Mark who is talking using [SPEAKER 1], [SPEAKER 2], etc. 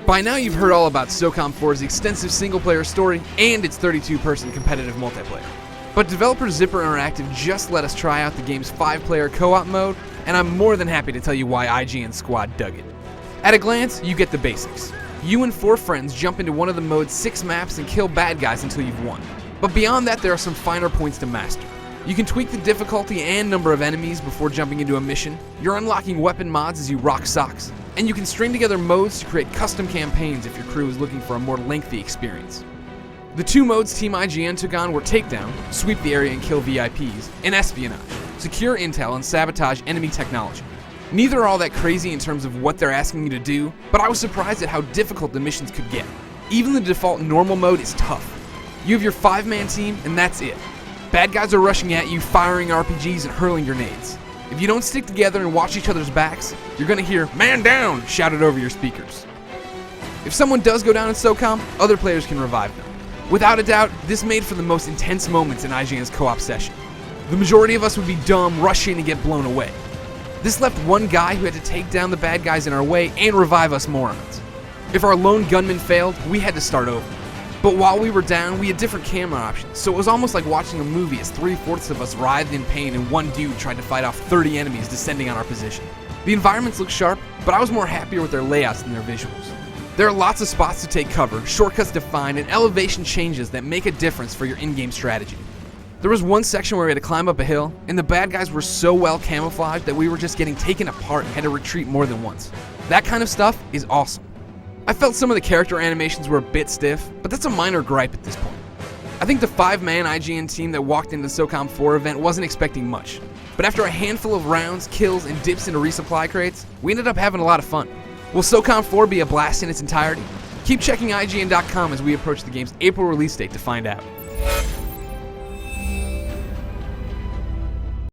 [SPEAKER 1] By now you've heard all about SOCOM 4's extensive single-player story and its 32-person competitive multiplayer. But developer Zipper Interactive just let us try out the game's 5-player co-op mode, and I'm more than happy to tell you why IGN Squad dug it. At a glance, you get the basics. You and 4 friends jump into one of the mode's 6 maps and kill bad guys until you've won. But beyond that, there are some finer points to master. You can tweak the difficulty and number of enemies before jumping into a mission, you're unlocking weapon mods as you rock socks, and you can string together modes to create custom campaigns if your crew is looking for a more lengthy experience. The 2 modes Team IGN took on were Takedown, sweep the area and kill VIPs, and Espionage, secure intel and sabotage enemy technology. Neither are all that crazy in terms of what they're asking you to do, but I was surprised at how difficult the missions could get. Even the default normal mode is tough. You have your 5-man team, and that's it. Bad guys are rushing at you, firing RPGs and hurling grenades. If you don't stick together and watch each other's backs, you're gonna hear "Man down!" shouted over your speakers. If someone does go down in SOCOM, other players can revive them. Without a doubt, this made for the most intense moments in IGN's co-op session. The majority of us would be dumb, rush in and get blown away. This left one guy who had to take down the bad guys in our way and revive us morons. If our lone gunman failed, we had to start over. But while we were down, we had different camera options, so it was almost like watching a movie as 3/4 of us writhed in pain and one dude tried to fight off 30 enemies descending on our position. The environments looked sharp, but I was more happier with their layouts than their visuals. There are lots of spots to take cover, shortcuts to find, and elevation changes that make a difference for your in-game strategy. There was one section where we had to climb up a hill, and the bad guys were so well camouflaged that we were just getting taken apart and had to retreat more than once. That kind of stuff is awesome. I felt some of the character animations were a bit stiff, but that's a minor gripe at this point. I think the 5-man IGN team that walked into the SOCOM 4 event wasn't expecting much, but after a handful of rounds, kills, and dips into resupply crates, we ended up having a lot of fun. Will SOCOM 4 be a blast in its entirety? Keep checking IGN.com as we approach the game's April release date to find out.